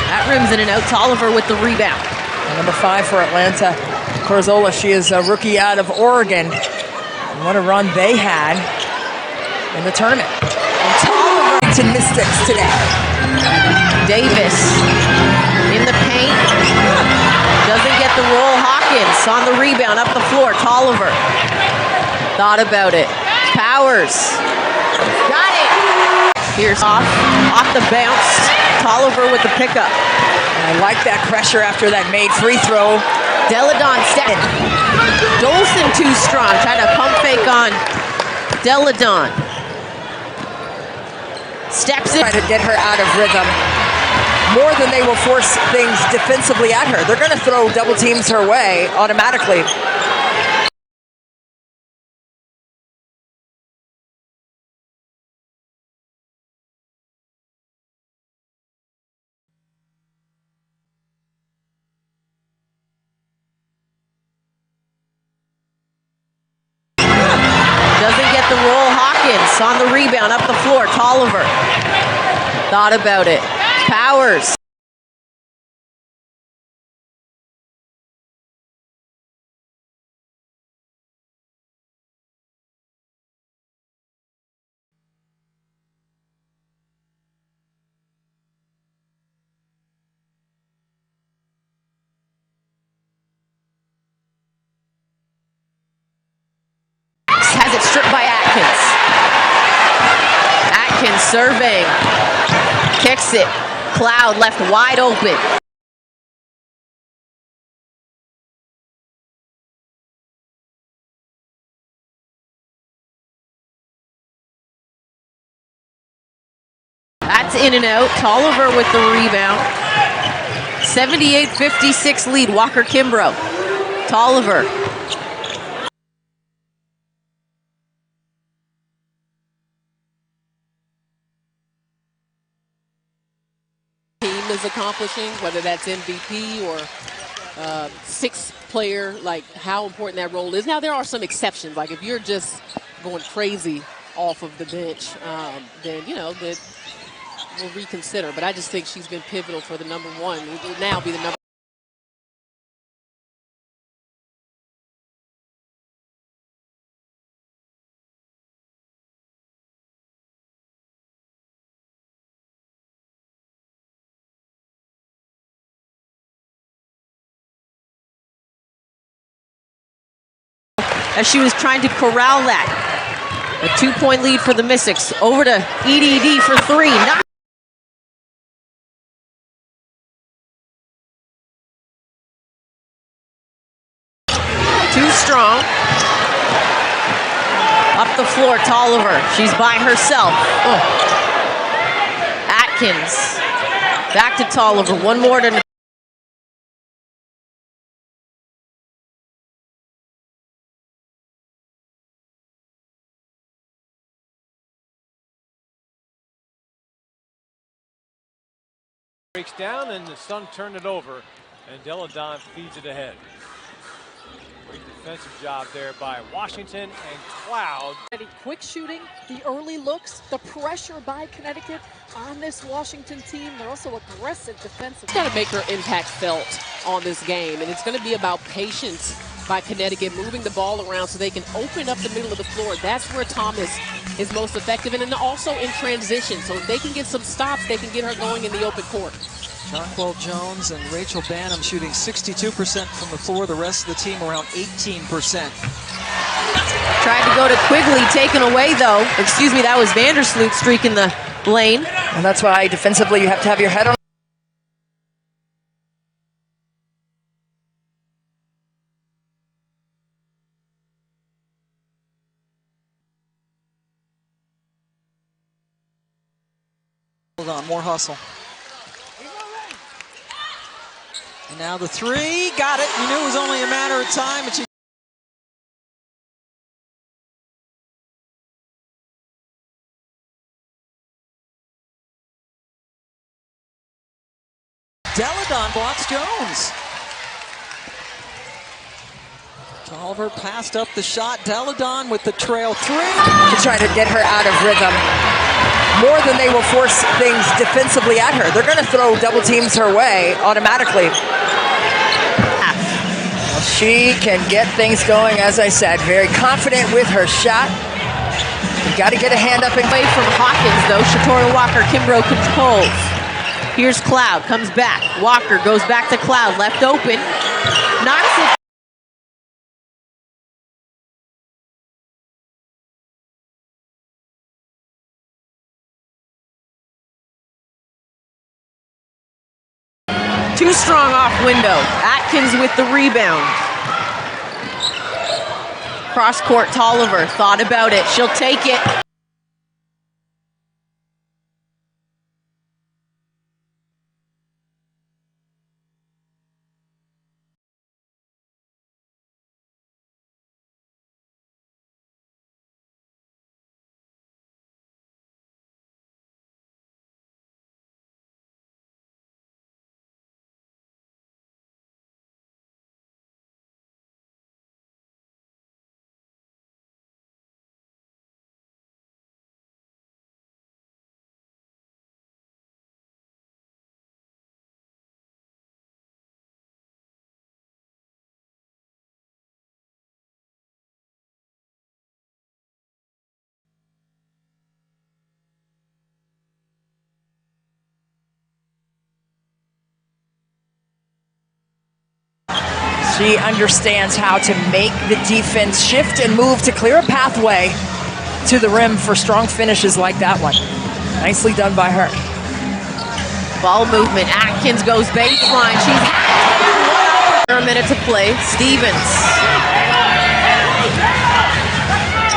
That rim's in and out. Tolliver with the rebound. Number 5 for Atlanta, Corzola. She is a rookie out of Oregon. And what a run they had in the tournament. And Tolliver to Mystics today. Davis in the paint. Doesn't get the roll. Hawkins on the rebound, up the floor. Tolliver thought about it. Powers got it. Here's off the bounce. Tolliver with the pickup. I like that pressure after that made free throw. Deladon stepping. Dolson too strong. Trying to pump fake on Deladon. Steps in. Trying to get her out of rhythm. More than they will force things defensively at her. They're going to throw double teams her way automatically. Doesn't get the roll. Hawkins on the rebound, up the floor. Tolliver thought about it. Powers. Has it stripped by Atkins. Atkins serving. Kicks it. Cloud left wide open. That's in and out. Tolliver with the rebound. 78-56 lead. Walker Kimbrough. Tolliver. Is accomplishing, whether that's MVP or sixth player, like how important that role is. Now there are some exceptions, like if you're just going crazy off of the bench, then that we'll reconsider. But I just think she's been pivotal for the number one. It will now be the number. As she was trying to corral that. A 2-point lead for the Mystics. Over to EDD for 3. Too strong. Up the floor, Tolliver. She's by herself. Oh. Atkins. Back to Tolliver. One more to... Breaks down and the Sun turned it over, and Deladon feeds it ahead. Great defensive job there by Washington and Cloud. Quick shooting, the early looks, the pressure by Connecticut on this Washington team. They're also aggressive defensively. Got to make her impact felt on this game, and it's going to be about patience by Connecticut, moving the ball around so they can open up the middle of the floor. That's where Thomas is most effective, and then also in transition. So if they can get some stops, they can get her going in the open court. Jonquel Jones and Rachel Banham shooting 62% from the floor. The rest of the team around 18%. Tried to go to Quigley, taken away though. Excuse me, that was Vandersloot streaking the lane. And that's why defensively you have to have your head on. Hold on, more hustle. And now the 3, got it. You knew it was only a matter of time. But Deladon blocks Jones. Tolliver passed up the shot. Deladon with the trail 3. To try to get her out of rhythm. more than they will force things defensively at her. They're going to throw double teams her way automatically. Well, she can get things going, as I said, very confident with her shot. You got to get a hand up and away from Hawkins, though. Shatora Walker, Kimbrough controls. Here's Cloud, comes back. Walker goes back to Cloud, left open. Knocks it. Too strong off window. Atkins with the rebound. Cross court, Tolliver thought about it. She'll take it. She understands how to make the defense shift and move to clear a pathway to the rim for strong finishes like that one. Nicely done by her. Ball movement. Atkins goes baseline. She's a minute to play. Stevens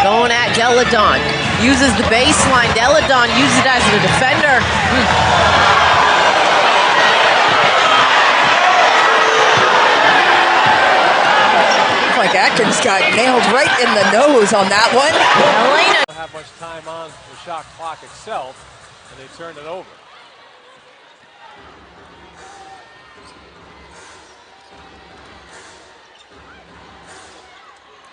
going at Deladon. Uses the baseline. Deladon uses it as a defender. Like Atkins got nailed right in the nose on that one. Elena Don't have much time on the shot clock itself, and they turned it over.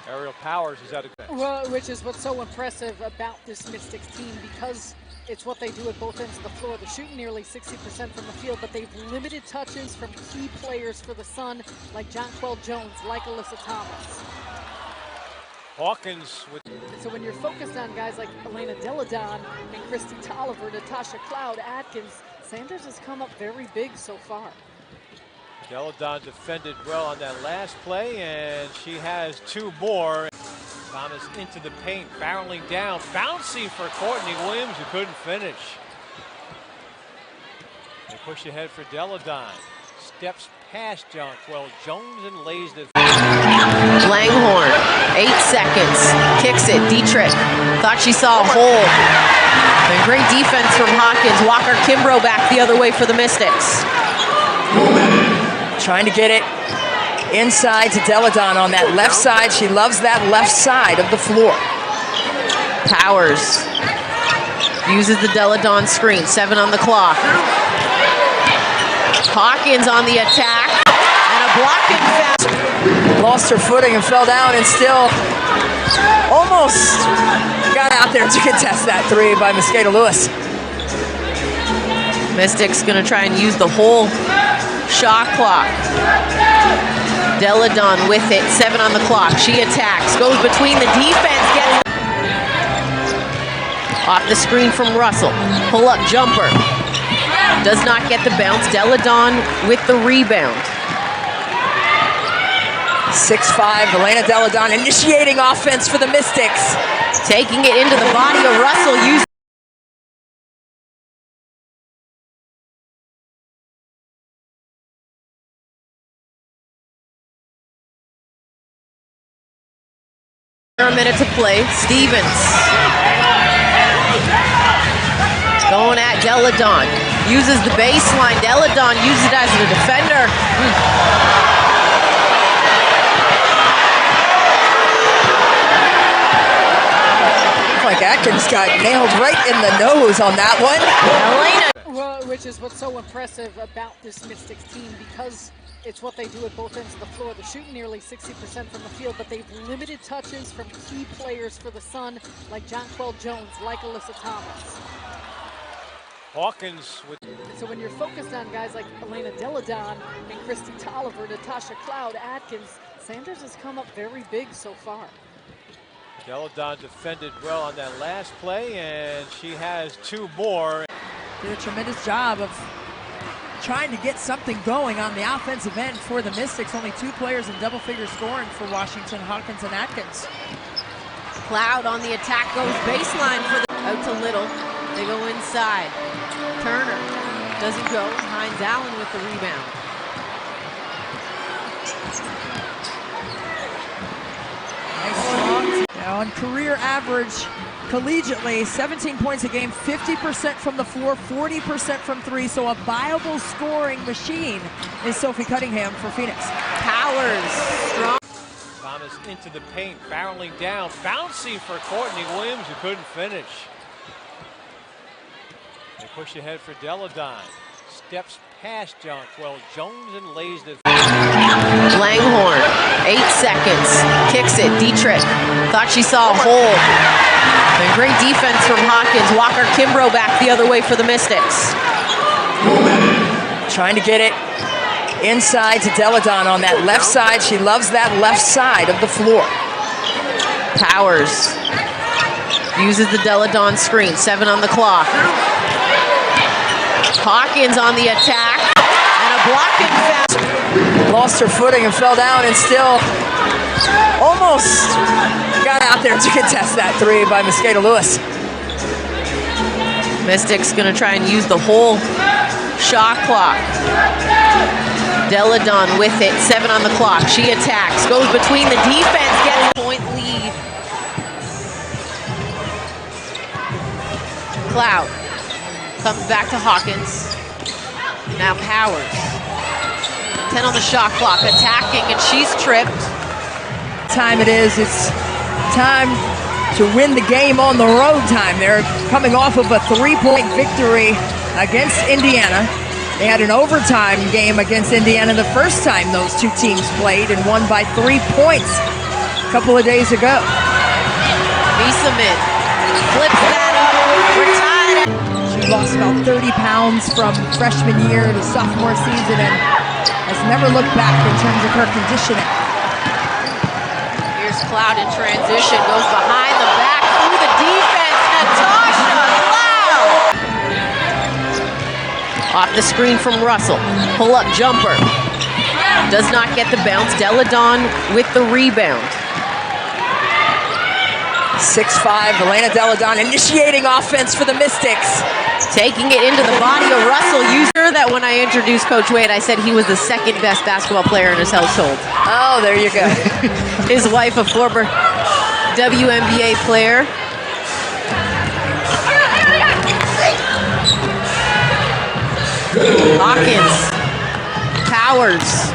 Aerial Powers is at a bench. Well, which is what's so impressive about this Mystics team, because it's what they do at both ends of the floor. They're shooting nearly 60% from the field, but they've limited touches from key players for the Sun, like Jonquel Jones, like Alyssa Thomas. Hawkins with... So when you're focused on guys like Elena Deladon and Christy Tolliver, Natasha Cloud, Atkins, Sanders has come up very big so far. Deladon defended well on that last play, and she has two more. Thomas into the paint, barreling down, bouncing for Courtney Williams, who couldn't finish. They push ahead for Deladon. Steps past Jonquel Jones and lays it. Langhorn, 8 seconds. Kicks it. Dietrich thought she saw a hole. And great defense from Hawkins. Walker Kimbrough back the other way for the Mystics. Trying to get it inside to Deladon on that left side. She loves that left side of the floor. Powers uses the Deladon screen. 7 on the clock. Hawkins on the attack. And a blocking foul. Lost her footing and fell down and still almost got out there to contest that three by Mosqueda Lewis. Mystics gonna try and use the whole shot clock. Deladon with it, 7 on the clock. She attacks, goes between the defense, gets off the screen from Russell. Pull up jumper. Does not get the bounce. Deladon with the rebound. 6'5", Elena Deladon initiating offense for the Mystics. Taking it into the body of Russell. Using a minute to play. Stevens going at Deladon. Uses the baseline. Deladon uses it as a defender. Like Atkins got nailed right in the nose on that one. Elena. Well, which is what's so impressive about this Mystics team, because it's what they do at both ends of the floor. They're shooting nearly 60% from the field, but they've limited touches from key players for the Sun, like Jonquel Jones, like Alyssa Thomas. Hawkins with So when you're focused on guys like Elena Deladon and Christy Tolliver, Natasha Cloud, Atkins, Sanders has come up very big so far. Deladon defended well on that last play, and she has 2 more. Did a tremendous job of trying to get something going on the offensive end for the Mystics. Only 2 players in double-figure scoring for Washington, Hawkins and Atkins. Cloud on the attack goes baseline for the out to Little. They go inside. Turner doesn't go. Hines Allen with the rebound. Nice strong. On career average, collegiately, 17 points a game, 50% from the floor, 40% from 3. So a viable scoring machine is Sophie Cunningham for Phoenix. Powers strong. Thomas into the paint, barreling down, bouncing for Courtney Williams, who couldn't finish. They push ahead for Deladon. Steps past Jonquel Jones and lays it. Langhorn, 8 seconds, kicks it. Dietrich thought she saw a hole. And great defense from Hawkins. Walker Kimbrough back the other way for the Mystics. Trying to get it inside to Deladon on that left side. She loves that left side of the floor. Powers uses the Deladon screen. 7 on the clock. Hawkins on the attack. And a blocking foul. Lost her footing and fell down and still almost got out there to contest that 3 by Mosqueda Lewis. Mystics gonna try and use the whole shot clock. Deladon with it, 7 on the clock. She attacks, goes between the defense, gets a point lead. Cloud comes back to Hawkins. Now Powers. 10 on the shot clock, attacking, and she's tripped. Time it is. It's time to win the game on the road time. They're coming off of a 3-point victory against Indiana. They had an overtime game against Indiana the first time those 2 teams played and won by 3 points a couple of days ago. Bieseman flips that up. We're tied. She lost about 30 pounds from freshman year to sophomore season and has never looked back in terms of her conditioning. Here's Cloud in transition, goes behind the back through the defense. Natasha Cloud! Off the screen from Russell. Pull-up jumper. Does not get the bounce. Deladon with the rebound. 6'5", Elena Deladon initiating offense for the Mystics. Taking it into the body of Russell. You sure that when I introduced Coach Wade, I said he was the 2nd best basketball player in his household. Oh, there you go. His wife, a former WNBA player. Hawkins. Powers.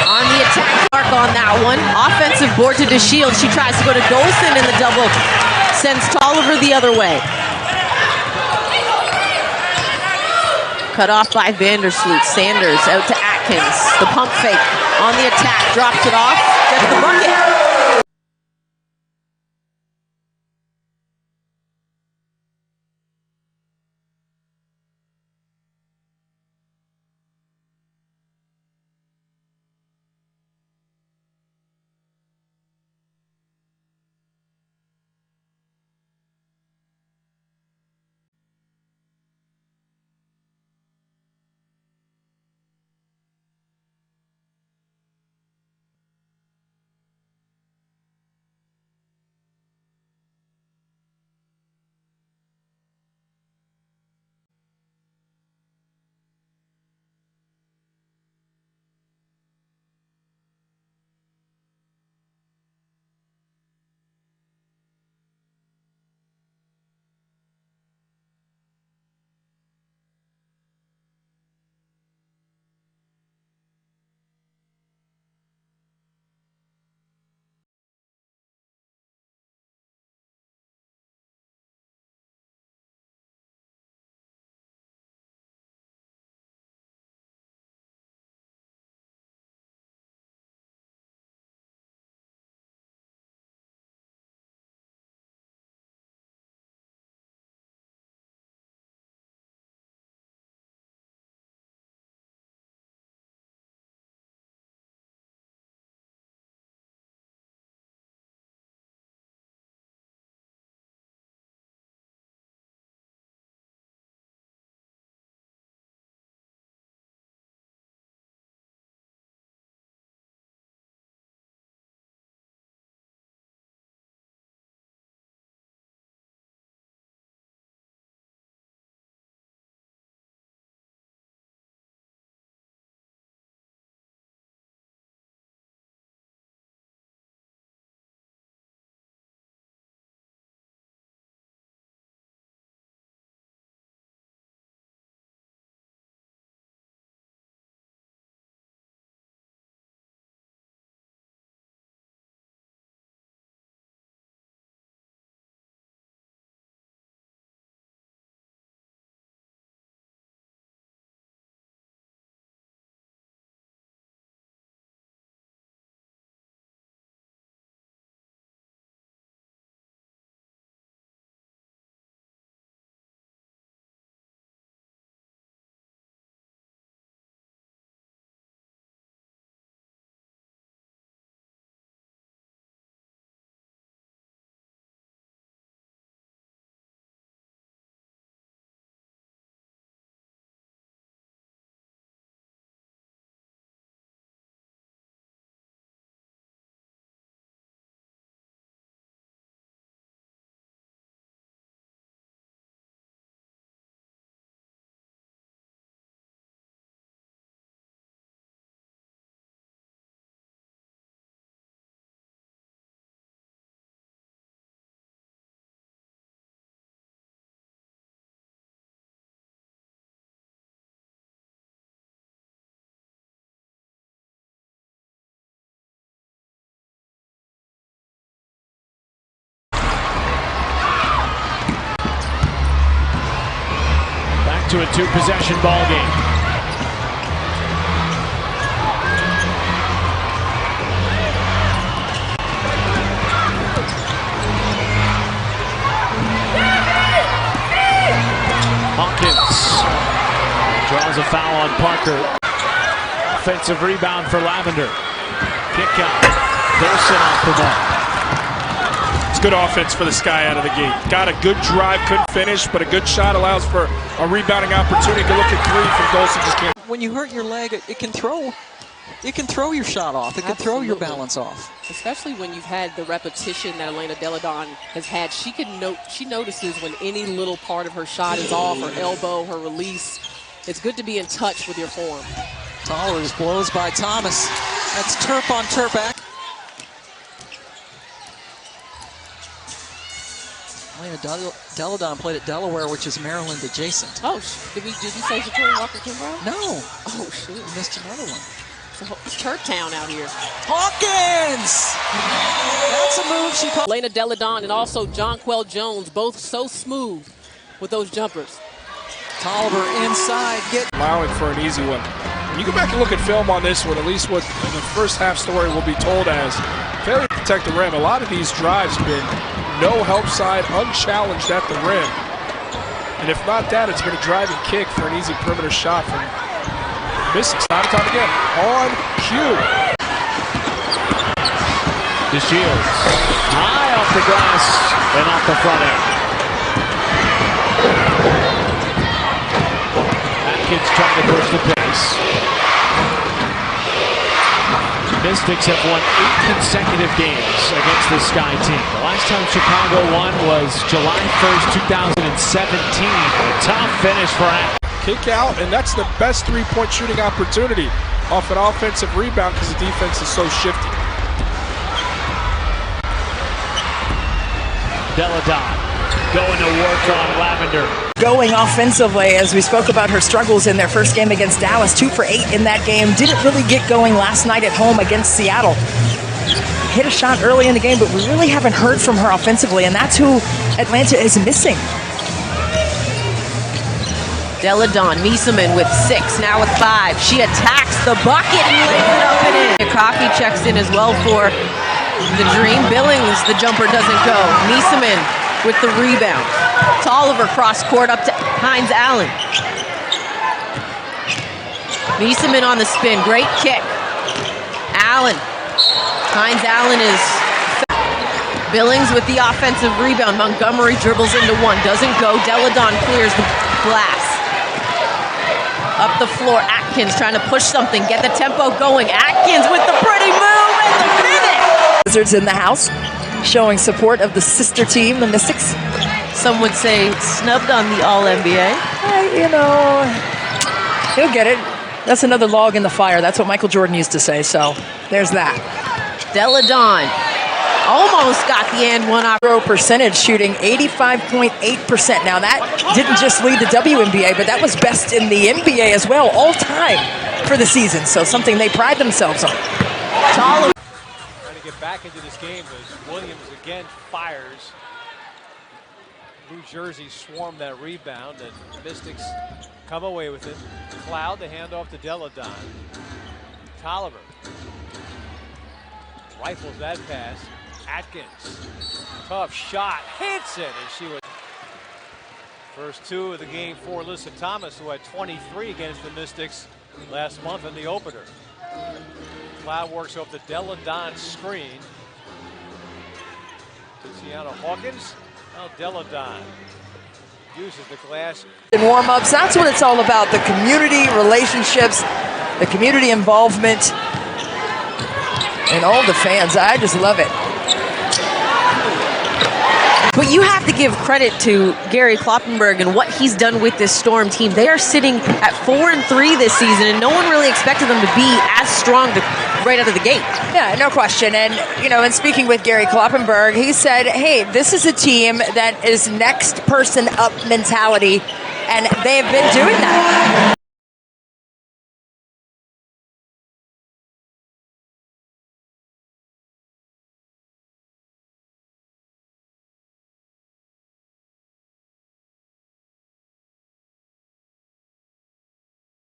On the attack mark on that one. Offensive board to DeShield. She tries to go to Golson in the double. Sends Tolliver the other way. Cut off by Vandersloot. Sanders out to Atkins. The pump fake on the attack. Drops it off. Gets the bucket. to a two-possession ball game. Hawkins draws a foul on Parker. Offensive rebound for Lavender. Kick out. Wilson off the ball. It's good offense for this guy out of the gate. Got a good drive, couldn't finish, but a good shot allows for a rebounding opportunity. Good look at three from Dawson, just can't. When you hurt your leg, it can throw your shot off. It can throw your balance off. Especially when you've had the repetition that Elena Deladon has had. She notices when any little part of her shot is off, her elbow, her release. It's good to be in touch with your form. Tollers blows by Thomas. That's turf on turf act. Elena Deladon played at Delaware, which is Maryland adjacent. Oh, did we say Victoria Walker-Kimbrough? No. Oh, shoot. We missed another one. It's church town out here. Hawkins! That's a move she called. Elena Deladon and also Jonquel Jones, both so smooth with those jumpers. Tolliver inside. Allowing for an easy one. When you go back and look at film on this one, at least what the first half story will be told as failure to protect the rim. A lot of these drives have been no help side, unchallenged at the rim. And if not that, it's been a driving kick for an easy perimeter shot from Mystics. Time and time again. On cue. DeShields. High off the glass and off the front end. Atkins trying to push the pace. Mystics have won 8 consecutive games against this Sky team. The last time Chicago won was July 1st, 2017. A tough finish for Atkins. Kick out, and that's the best three-point shooting opportunity off an offensive rebound because the defense is so shifty. Deladon going to work on Lavender. Going offensively, as we spoke about her struggles in their first game against Dallas, 2 for 8 in that game. Didn't really get going last night at home against Seattle. Hit a shot early in the game, but we really haven't heard from her offensively, and that's who Atlanta is missing. Deladon, Miesemann with 6, now with 5. She attacks the bucket and lays it up and in. Cocky checks in as well for the Dream. Billings, the jumper doesn't go. Miesemann with the rebound. Tolliver cross court up to Hines Allen. Miesemann on the spin, great kick. Allen. Hines Allen is Billings with the offensive rebound. Montgomery dribbles into one, doesn't go. Deladon clears the glass. Up the floor, Atkins trying to push something, get the tempo going. Atkins with the pretty move and the finish. Wizards in the house, showing support of the sister team, the Mystics. Some would say snubbed on the All-NBA. You know, he'll get it. That's another log in the fire. That's what Michael Jordan used to say, so there's that. Deladon almost got the and one percentage, shooting 85.8%. Now that didn't just lead the WNBA, but that was best in the NBA as well, all time for the season. So something they pride themselves on. Trying to get back into this game as Williams again fires. New Jersey swarmed that rebound, and Mystics come away with it. Cloud, the handoff to Deladon. Tolliver rifles that pass. Atkins, tough shot, hits it, and she was. First 2 of the game for Alyssa Thomas, who had 23 against the Mystics last month in the opener. Cloud works off the Deladon screen. Tiziana Hawkins, now Deladon uses the glass. In warm-ups, that's what it's all about, the community relationships, the community involvement, and all the fans. I just love it. But you have to give credit to Gary Kloppenberg and what he's done with this Storm team. They are sitting at 4-3 this season, and no one really expected them to be as strong right out of the gate. Yeah, no question. And, you know, in speaking with Gary Kloppenberg, he said, hey, this is a team that is next person up mentality, and they have been doing that.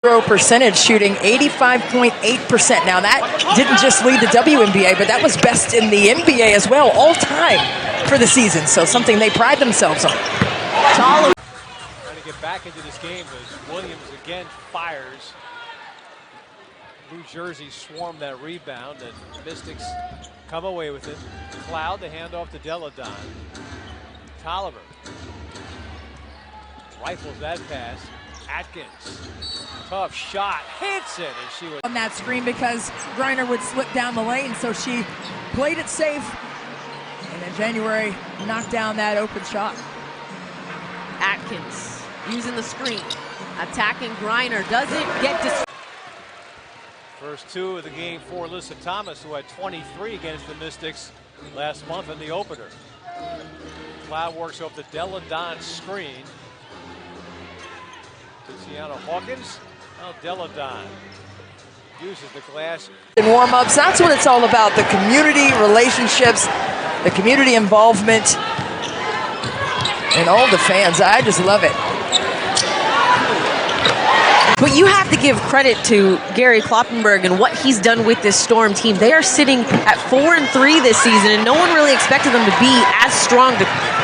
percentage, shooting 85.8%. Now that didn't just lead the WNBA, but that was best in the NBA as well, all time for the season. So something they pride themselves on. Trying to get back into this game as Williams again fires. New Jersey swarmed that rebound, and Mystics come away with it. Cloud, the handoff to Deladon. Tolliver rifles that pass. Atkins, tough shot, hits it, and she was on that screen because Griner would slip down the lane, so she played it safe, and then January knocked down that open shot. Atkins using the screen, attacking Griner, doesn't get to. First two of the game for Alyssa Thomas, who had 23 against the Mystics last month in the opener. Cloud works off the Deladon screen. Tiziana Hawkins, now Deladon uses the glass. In warm-ups, that's what it's all about, the community relationships, the community involvement, and all the fans. I just love it. But you have to give credit to Gary Kloppenberg and what he's done with this Storm team. They are sitting at 4-3 this season, and no one really expected them to be as strong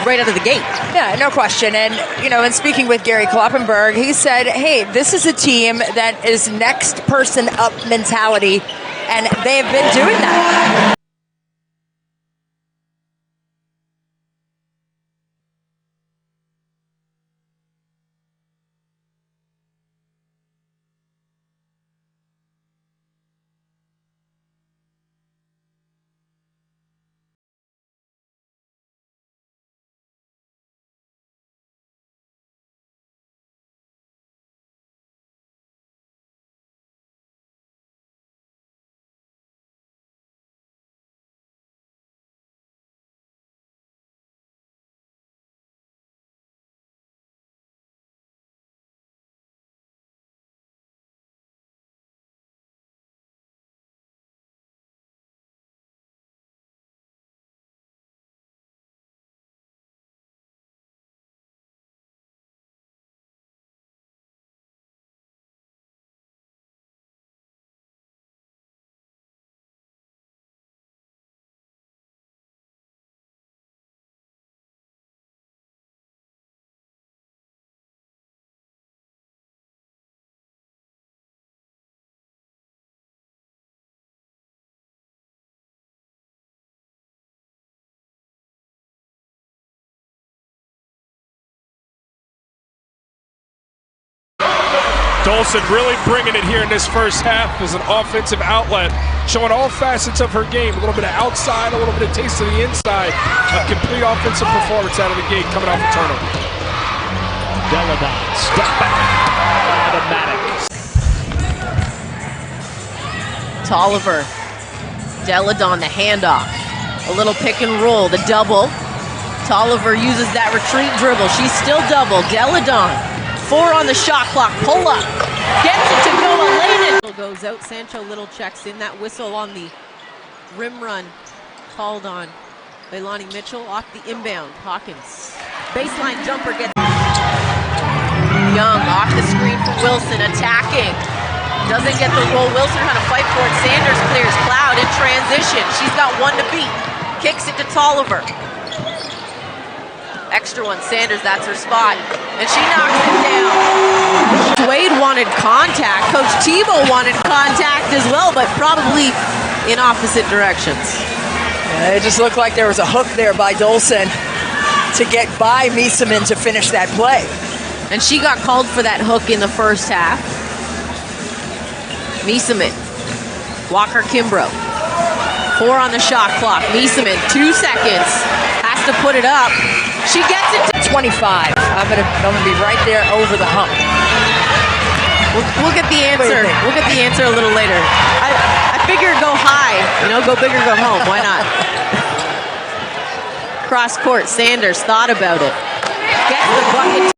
right out of the gate. Yeah, no question. And, you know, in speaking with Gary Kloppenberg, he said, hey, this is a team that is next person up mentality, and they have been doing that. Dolson really bringing it here in this first half as an offensive outlet, showing all facets of her game. A little bit of outside, a little bit of taste of the inside. A complete offensive performance out of the gate coming off a turnover. Deladon, step back, automatic. Tolliver, Deladon, the handoff. A little pick and roll, the double. Tolliver uses that retreat dribble. She's still double. Deladon, 4 on the shot clock. Pull up, gets it to go. Elena goes out. Sancho Little checks in. That whistle on the rim run called on Leilani Mitchell off the inbound. Hawkins, baseline jumper gets. Young off the screen from Wilson, attacking. Doesn't get the roll. Wilson trying to fight for it. Sanders clears. Cloud in transition. She's got one to beat. Kicks it to Tolliver. Extra one, Sanders, that's her spot. And she knocks it down. Wade wanted contact. Coach Tebow wanted contact as well, but probably in opposite directions. Yeah, it just looked like there was a hook there by Dolson to get by Mieseman to finish that play. And she got called for that hook in the first half. Mieseman, Walker Kimbrough. 4 on the shot clock. Mieseman, 2 seconds. Has to put it up. She gets it to 25. I'm gonna be right there over the hump. We'll get the answer. We'll get the answer a little later. I figure go high, you know, go big or go home. Why not? Cross court, Sanders thought about it. Gets the bucket.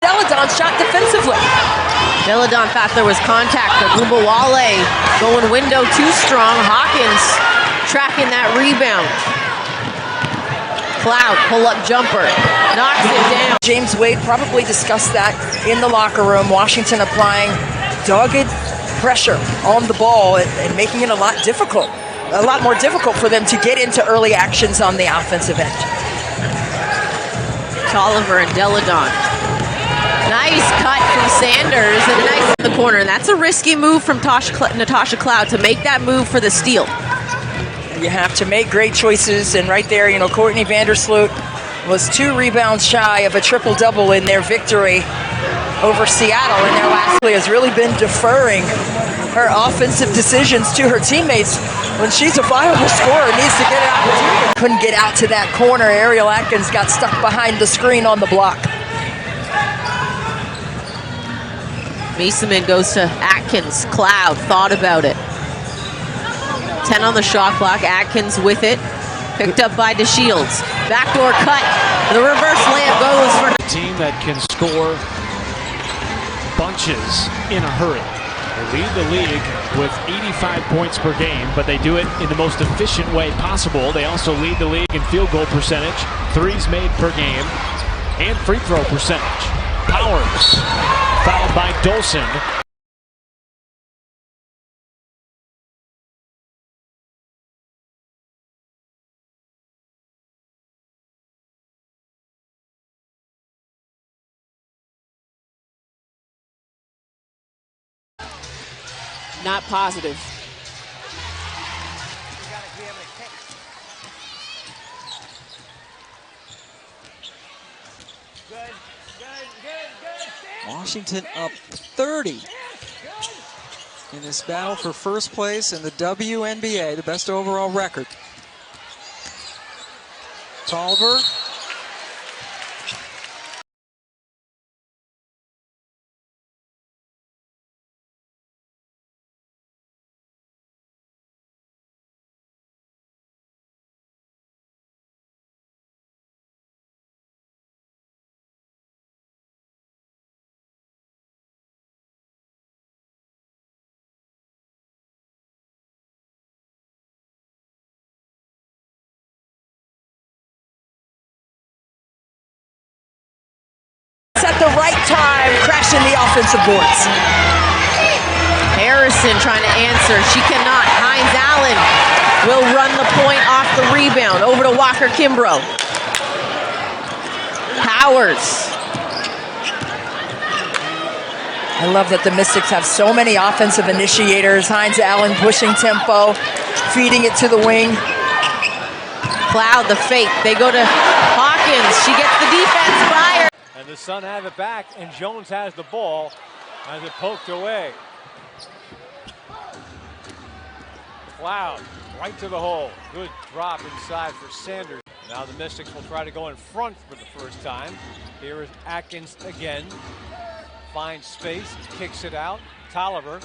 Deladon shot defensively. Deladon thought there was contact, but Bubawale going window too strong. Hawkins tracking that rebound. Cloud, pull-up jumper, knocks it down. James Wade probably discussed that in the locker room. Washington applying dogged pressure on the ball and making it a lot more difficult for them to get into early actions on the offensive end. Tolliver and Deladon. Nice cut from Sanders and nice in the corner. And that's a risky move from Natasha Cloud to make that move for the steal. You have to make great choices, and right there, Courtney Vandersloot was 2 rebounds shy of a triple-double in their victory over Seattle, and their last play has really been deferring her offensive decisions to her teammates when she's a viable scorer, needs to get an opportunity. Couldn't get out to that corner. Ariel Atkins got stuck behind the screen on the block. Meeseman goes to Atkins. Cloud thought about it. 10 on the shot clock. Atkins with it. Picked up by DeShields. Backdoor cut. The reverse layup goes for a team that can score bunches in a hurry. They lead the league with 85 points per game, but they do it in the most efficient way possible. They also lead the league in field goal percentage, threes made per game, and free throw percentage. Powers fouled by Dolson. Not positive. Washington up 30 in this battle for first place in the WNBA, the best overall record. Tolliver. At the right time, crashing the offensive boards. Harrison trying to answer. She cannot. Hines Allen will run the point off the rebound. Over to Walker Kimbrough. Powers. I love that the Mystics have so many offensive initiators. Hines Allen pushing tempo, feeding it to the wing. Cloud, the fake. They go to Hawkins. She gets the defense fired. And the Sun have it back, and Jones has the ball as it poked away. Cloud right to the hole. Good drop inside for Sanders. Now the Mystics will try to go in front for the first time. Here is Atkins again. Finds space, kicks it out. Tolliver.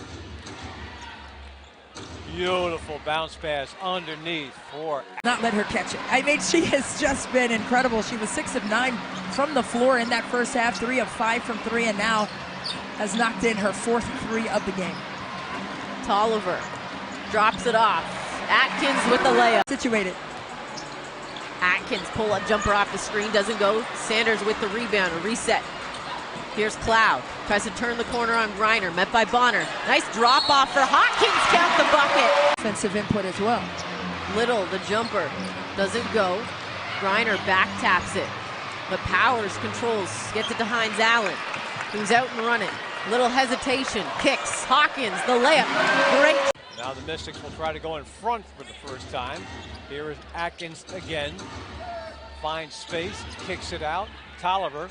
Beautiful bounce pass underneath for. Not let her catch it. I mean, she has just been incredible. She was 6 of 9 from the floor in that first half, 3 of 5 from 3, and now has knocked in her 4th 3 of the game. Tolliver drops it off. Atkins with the layup. Situated. Atkins pull-up jumper off the screen, doesn't go. Sanders with the rebound, a reset. Here's Cloud, tries to turn the corner on Griner, met by Bonner. Nice drop off for Hawkins, count the bucket. Offensive input as well. Little, the jumper, doesn't go. Griner back taps it, but Powers controls, gets it to Hines Allen, who's out and running. Little hesitation, kicks, Hawkins, the layup, great. Now the Mystics will try to go in front for the first time. Here is Atkins again. Finds space, kicks it out. Tolliver.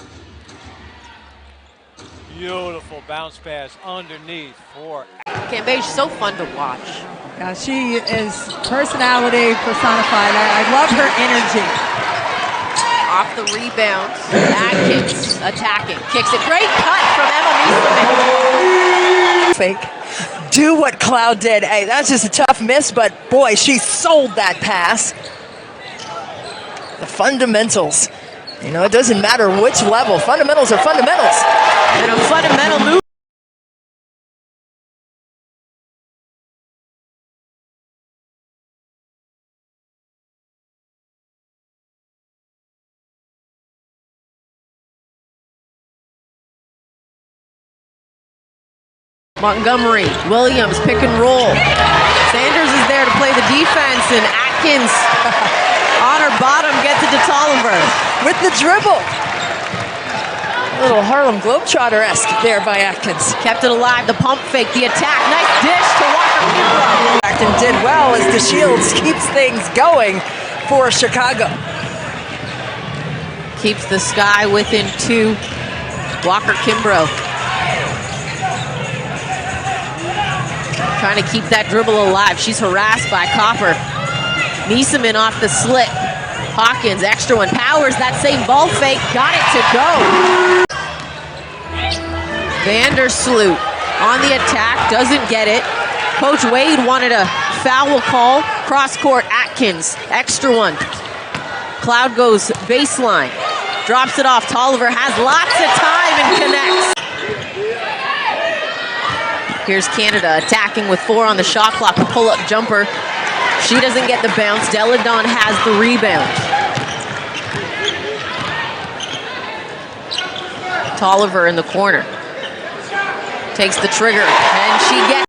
Beautiful bounce pass underneath for. Cambage, so fun to watch. Yeah, she is personality personified. I love her energy. Off the rebound, Atkins attacking, kicks it. Great cut from Emma Meeseman. Fake. Do what Cloud did. Hey, that's just a tough miss, but boy, she sold that pass. The fundamentals. You know, it doesn't matter which level. Fundamentals are fundamentals. And a fundamental move. Montgomery, Williams, pick and roll. Sanders is there to play the defense, and Atkins on her bottom gets it to Tolliver. With the dribble. A little Harlem Globetrotter-esque there by Atkins. Kept it alive, the pump fake, the attack, nice dish to Walker Kimbrough. And did well as DeShields keeps things going for Chicago. Keeps the Sky within 2. Walker Kimbrough trying to keep that dribble alive. She's harassed by Copper. Nieseman off the slit. Hawkins, extra one, powers that same ball fake, got it to go. Vandersloot on the attack, doesn't get it. Coach Wade wanted a foul call. Cross court, Atkins, extra one. Cloud goes baseline, drops it off. Tolliver has lots of time and connects. Here's Canada attacking with 4 on the shot clock, a pull-up jumper. She doesn't get the bounce. Deladon has the rebound. Tolliver in the corner. Takes the trigger, and she gets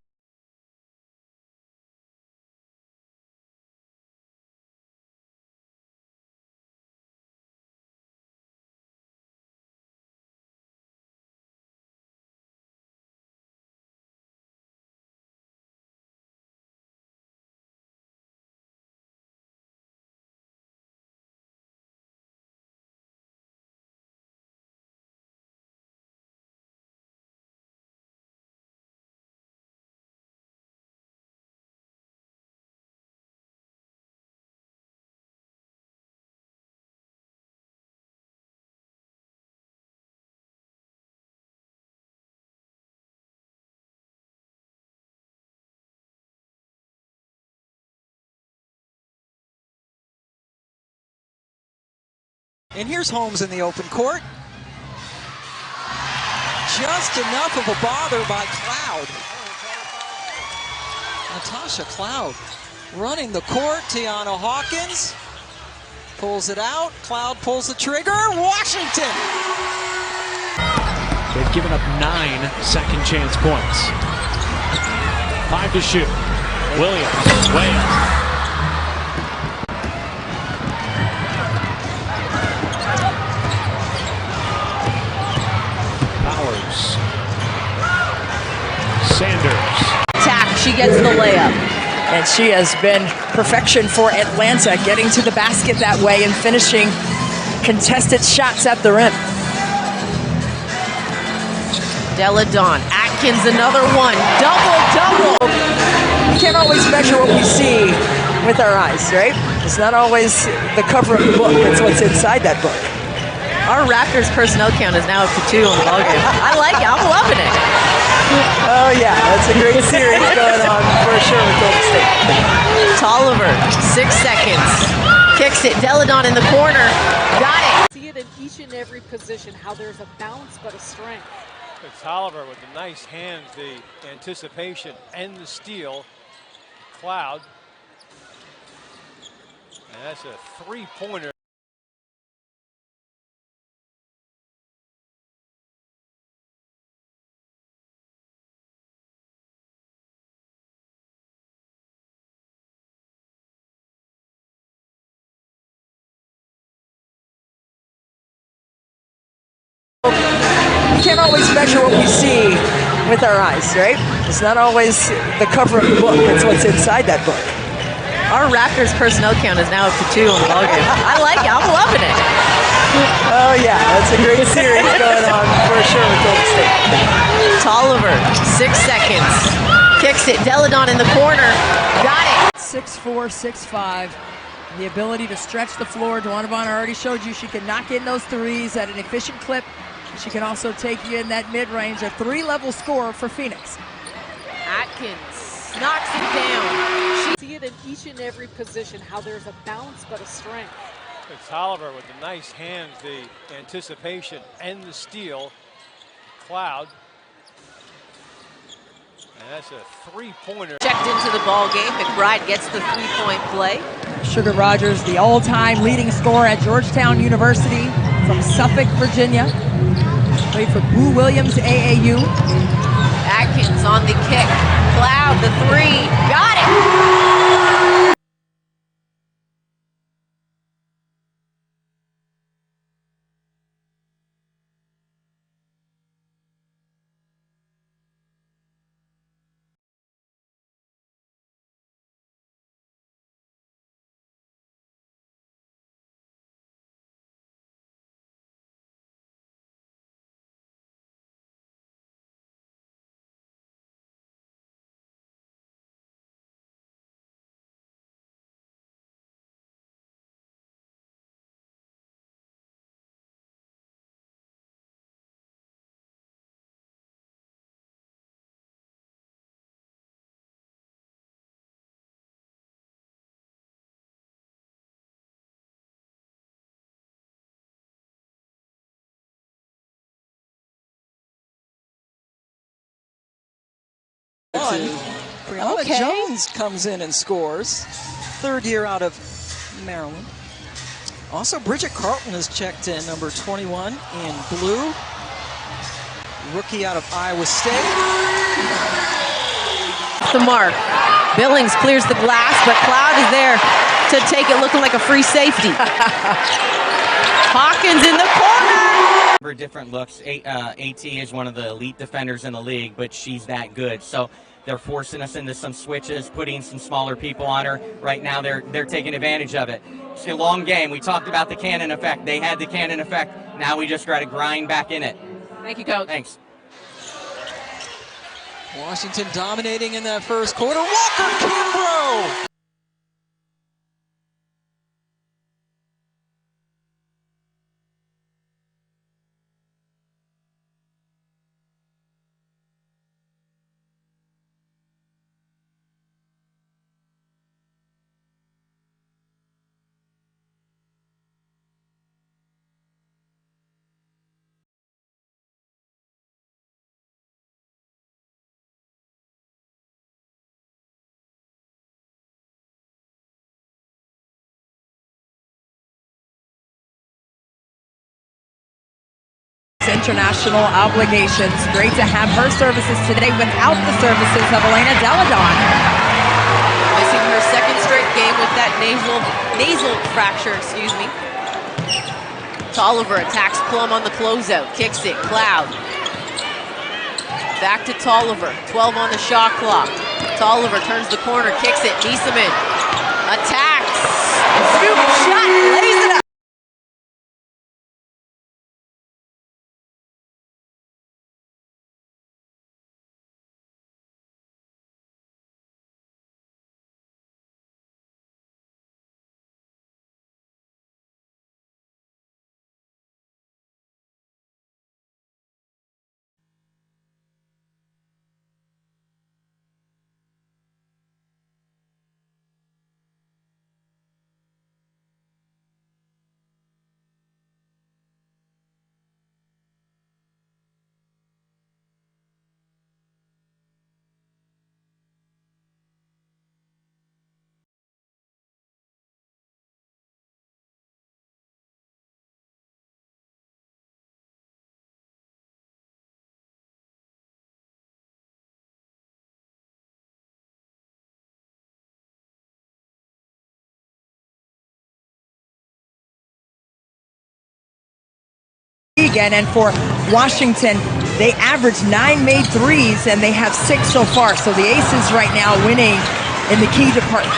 And here's Holmes in the open court. Just enough of a bother by Cloud. Natasha Cloud running the court. Tiana Hawkins pulls it out. Cloud pulls the trigger. Washington! They've given up 9 second chance points. 5 to shoot. Williams, way up. Sanders. Attack, she gets the layup. And she has been perfection for Atlanta, getting to the basket that way and finishing contested shots at the rim. Deladon, Atkins, another one. Double-double. We can't always measure what we see with our eyes, right? It's not always the cover of the book, it's what's inside that book. Our Raptors personnel count is now up to 2 on the ballgame. I like it, I'm loving it. Oh yeah, that's a great series going on for sure with Golden State. Tolliver, 6 seconds. Kicks it, Deladon in the corner. Got it. See it in each and every position, how there's a bounce but a strength. It's Tolliver with the nice hands, the anticipation and the steal. Cloud. And that's a 3-pointer. We can't always measure what we see with our eyes, right? It's not always the cover of the book, it's what's inside that book. Our Raptors personnel count is now up to 2 on the ballgame. I like it, I'm loving it. Oh yeah, that's a great series going on for sure with Golden State. Tolliver, 6 seconds. Kicks it, Deladon in the corner. Got it. 6'4", 6'5". The ability to stretch the floor. Duana Bonner already showed you she can knock in those threes at an efficient clip. She can also take you in that mid-range, a 3-level score for Phoenix. Atkins knocks it down. See it in each and every position, how there's a bounce but a strength. It's Tolliver with the nice hands, the anticipation and the steal. Cloud. And that's a 3-pointer. Checked into the ball game. McBride gets the 3-point play. Sugar Rogers, the all-time leading scorer at Georgetown University from Suffolk, Virginia. Played for Boo Williams AAU. Atkins on the kick. Cloud, the three. Got it! Brianna Jones comes in and scores. Third year out of Maryland. Also, Bridget Carlton has checked in, number 21 in blue. Rookie out of Iowa State. The mark. Billings clears the glass, but Cloud is there to take it looking like a free safety. Hawkins in the corner. Different looks. AT is one of the elite defenders in the league, but she's that good. So they're forcing us into some switches, putting some smaller people on her. Right now they're taking advantage of it. It's a long game. We talked about the cannon effect. They had the cannon effect. Now we just got to grind back in it. Thank you, Coach. Thanks. Washington dominating in that first quarter. Walker Kimbrough! International obligations. Great to have her services today without the services of Elena Deladon. Missing her second straight game with that nasal fracture, excuse me. Tolliver attacks Plum on the closeout, kicks it, Cloud. Back to Tolliver, 12 on the shot clock. Tolliver turns the corner, kicks it, Nieseman attacks, scoop shot, lays it up. And for Washington, they average 9 made threes and they have 6 so far. So the Aces right now winning in the key department.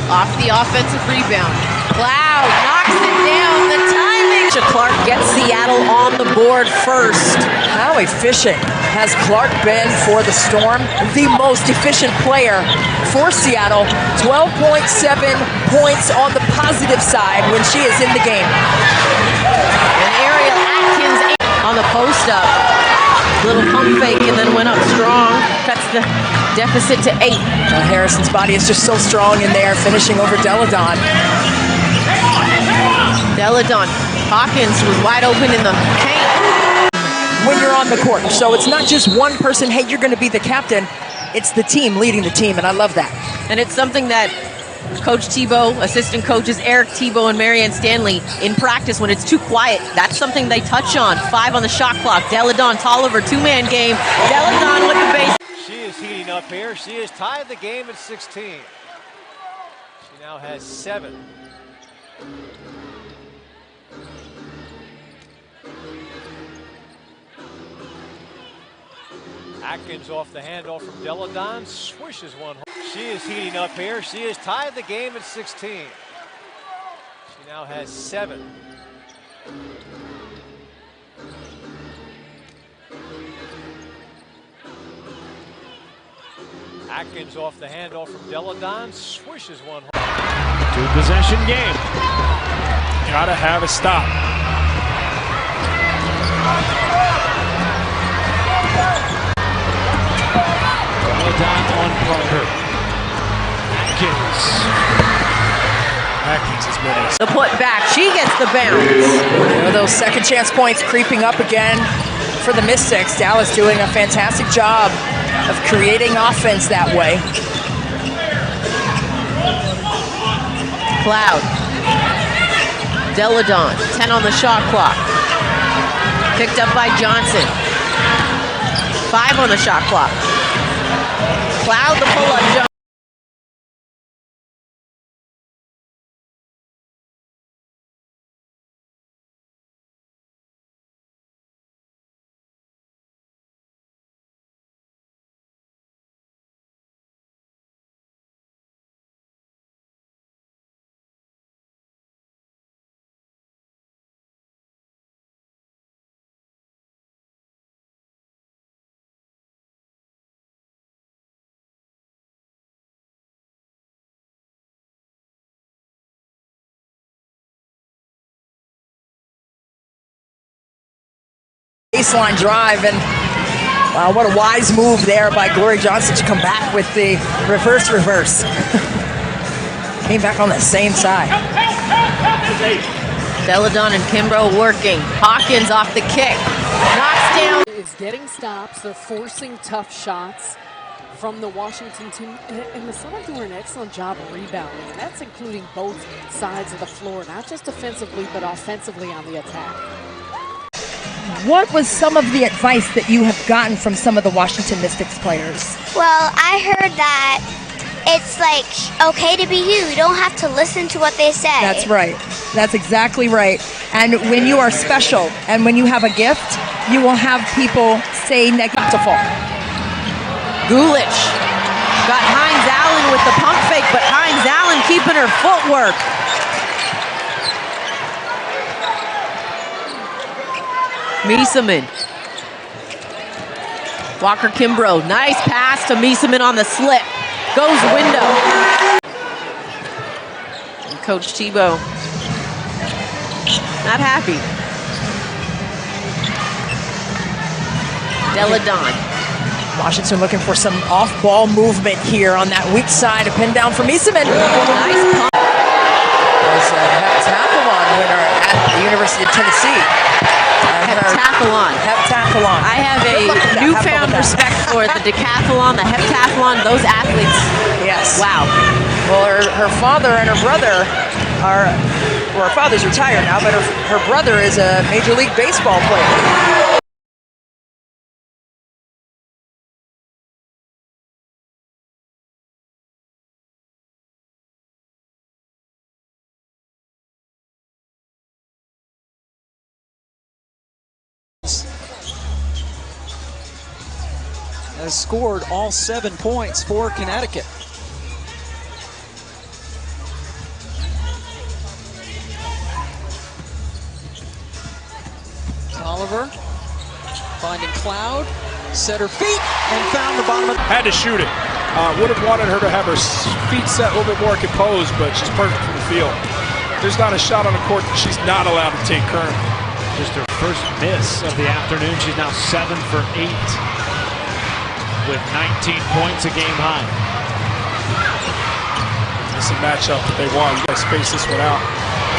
Off the offensive rebound. Cloud knocks it down. The timing. Clark gets Seattle on the board first. How efficient has Clark been for the Storm? The most efficient player for Seattle. 12.7 points on the positive side when she is in the game. And Ariel Atkins on the post up. Little pump fake and then went up strong. Cuts the deficit to 8. Harrison's body is just so strong in there, finishing over Deladon. Deladon. Hawkins was wide open in the paint. When you're on the court. So it's not just one person, hey, you're going to be the captain. It's the team leading the team, and I love that. And it's something that Coach Tebow, assistant coaches Eric Tebow and Marianne Stanley in practice when it's too quiet. That's something they touch on. 5 on the shot clock. Deladon Tolliver, two-man game. Deladon with the base. She is heating up here. She has tied the game at 16. She now has 7. Atkins off the handoff from Deladon, swishes one home. She is heating up here. She has tied the game at 16. She now has 7. Atkins off the handoff from Deladon, swishes one home. 2-possession game. Gotta have a stop. Deladon on Pyper. Atkins has been The put back. She gets the bounce. Those second chance points creeping up again for the Mystics. Dallas doing a fantastic job of creating offense that way. Cloud. Deladon, 10 on the shot clock. Picked up by Johnson. 5 on the shot clock. Cloud the pull-up jump. Baseline drive, and what a wise move there by Gloria Johnson to come back with the reverse. Came back on the same side. Deladon and Kimbrough working. Hawkins off the kick. Knocks down. Is getting stops. They're forcing tough shots from the Washington team. And the Sun are doing an excellent job of rebounding. And that's including both sides of the floor, not just defensively, but offensively on the attack. What was some of the advice that you have gotten from some of the Washington Mystics players? Well, I heard that it's like okay to be you. You don't have to listen to what they say. That's right. That's exactly right. And when you are special and when you have a gift, you will have people say negative. Gulich got Hines Allen with the pump fake, but Hines Allen keeping her footwork. Miesemann. Walker Kimbrough, nice pass to Miesemann on the slip. Goes window. And Coach Tebow not happy. Deladon. Washington looking for some off-ball movement here on that weak side. A pin down for Miesemann. Nice pump. Was a heptathlon winner at the University of Tennessee. Heptathlon. Heptathlon. I have a newfound respect for the decathlon, the heptathlon, those athletes. Yes. Wow. Well, her father and her brother are, well, her father's retired now, but her brother is a Major League Baseball player. Has scored all 7 points for Connecticut. Oliver finding Cloud, set her feet, and found the bottom of Had to shoot it. Would have wanted her to have her feet set a little bit more composed, but she's perfect for the field. There's not a shot on the court that she's not allowed to take currently. Just her first miss of the afternoon. She's now 7 for 8 with 19 points, a game high. It's a matchup that they want. You guys space this one out.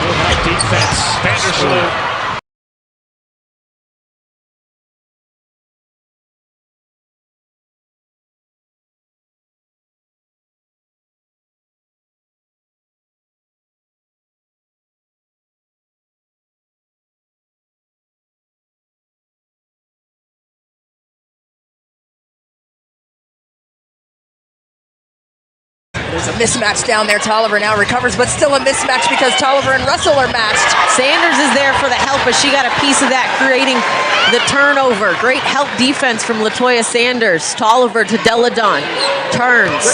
Good defense. Vandersloot There's a mismatch down there. Tolliver now recovers, but still a mismatch because Tolliver and Russell are matched. Sanders is there for the help, but she got a piece of that, creating the turnover. Great help defense from LaToya Sanders. Tolliver to Deladon. Turns.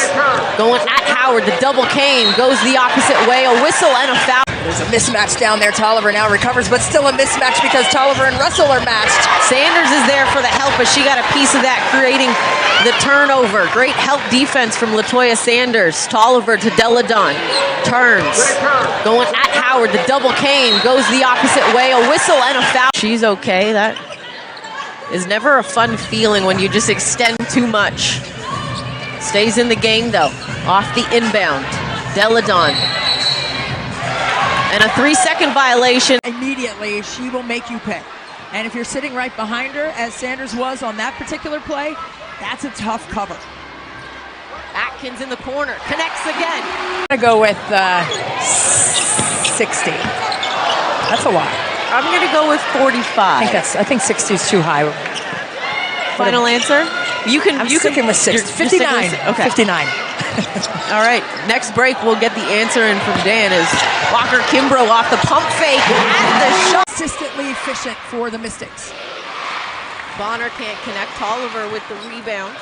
Going at Howard. The double came. Goes the opposite way. A whistle and a foul. There's a mismatch down there. Tolliver now recovers, but still a mismatch because Tolliver and Russell are matched. Sanders is there for the help, but she got a piece of that, creating the turnover. Great help defense from LaToya Sanders. Tolliver to Deladon. Turns. Going at Howard. The double came. Goes the opposite way. A whistle and a foul. She's okay. That is never a fun feeling when you just extend too much. Stays in the game, though. Off the inbound. Deladon. And a 3-second violation. Immediately, she will make you pay. And if you're sitting right behind her, as Sanders was on that particular play, that's a tough cover. Atkins in the corner. Connects again. I'm going to go with 60. That's a lot. I'm going to go with 45. I think 60 is too high. Final answer? I'm sticking with 60. 59. Okay. 59. All right, next break we'll get the answer in from Dan as Walker Kimbrough off the pump fake and the shot. Consistently efficient for the Mystics. Bonner can't connect. Tolliver with the rebound.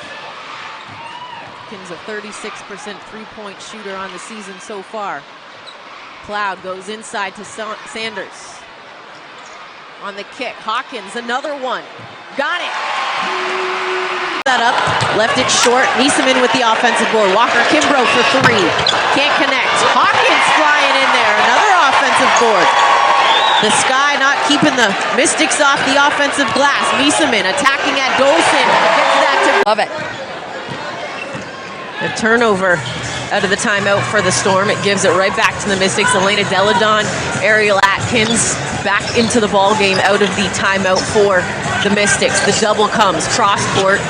Atkins a 36% three-point shooter on the season so far. Cloud goes inside to Sanders. On the kick, Hawkins, another one. Got it. That up, left it short. Nieseman with the offensive board. Walker Kimbrough for three. Can't connect. Hawkins flying in there. Another offensive board. The Sky not keeping the Mystics off the offensive glass. Nieseman attacking at Dolson. Gets that to... Love it. The turnover out of the timeout for the Storm. It gives it right back to the Mystics. Elena Deladon, Ariel Atkins back into the ball game out of the timeout for the Mystics. The double comes, cross court.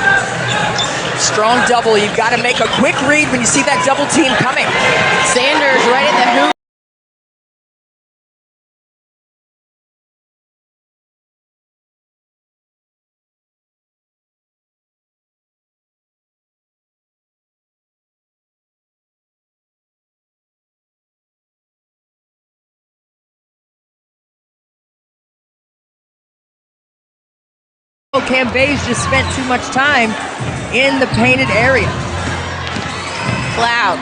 Strong double. You've got to make a quick read when you see that double team coming. Sanders right at the hoop. Cambay's just spent too much time in the painted area. Cloud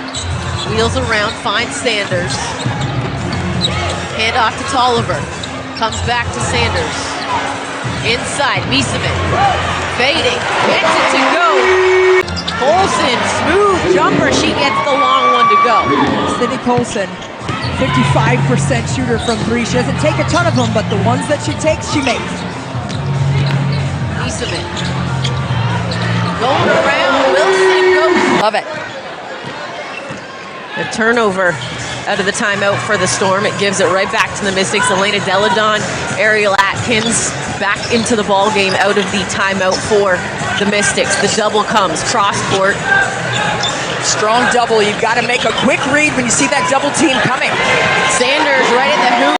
wheels around, finds Sanders. Hand off to Tolliver. Comes back to Sanders. Inside, Nieseman. Fading. Gets it to go. Colson, smooth jumper. She gets the long one to go. Sydney Colson, 55% shooter from three. She doesn't take a ton of them, but the ones that she takes, she makes. Nieseman. Going around, Wilson goes. Love it. The turnover out of the timeout for the Storm. It gives it right back to the Mystics. Elena Deladon, Ariel Atkins back into the ball game out of the timeout for the Mystics. The double comes, cross court. Strong double. You've got to make a quick read when you see that double team coming. Sanders right at the hoop.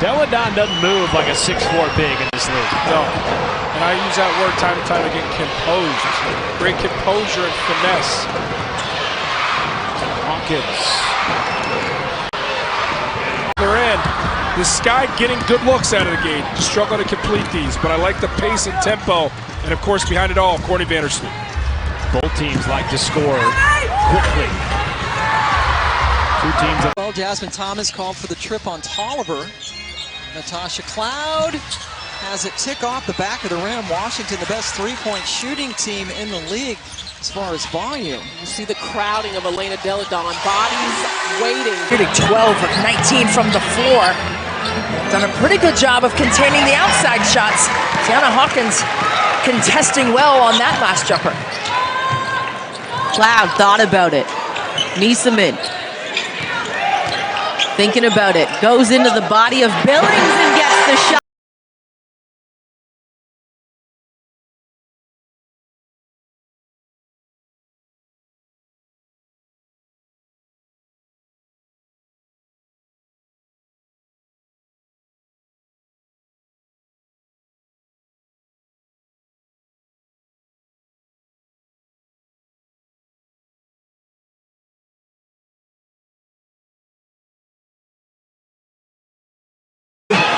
Deladon doesn't move like a 6'4" big in this league. No. And I use that word time and time again, composed. Great composure and finesse. Hawkins. Other end. The Sky getting good looks out of the gate. Struggle to complete these, but I like the pace and tempo. And of course, behind it all, Courtney Vandersloot. Both teams like to score quickly. Two teams. Well, Jasmine Thomas called for the trip on Tolliver. Natasha Cloud has it tick off the back of the rim. Washington, the best three-point shooting team in the league as far as volume. You see the crowding of Elena Deladon. Bodies waiting. Shooting 12 of 19 from the floor. Done a pretty good job of containing the outside shots. Tiana Hawkins contesting well on that last jumper. Cloud thought about it. Nieseman thinking about it. Goes into the body of Billings and gets the shot.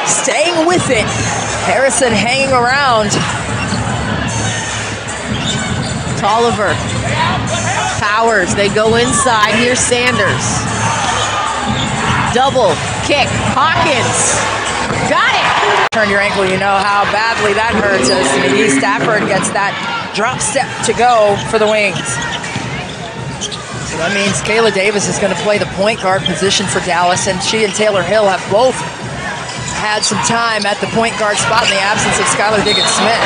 staying with it. Harrison hanging around. Tolliver. Powers, they go inside. Here's Sanders. Double kick. Hawkins. Got it. Turn your ankle, you know how badly that hurts as McGee Stafford gets that drop step to go for the Wings. So that means Kayla Davis is going to play the point guard position for Dallas, and she and Taylor Hill have both had some time at the point guard spot in the absence of Skylar Diggins-Smith.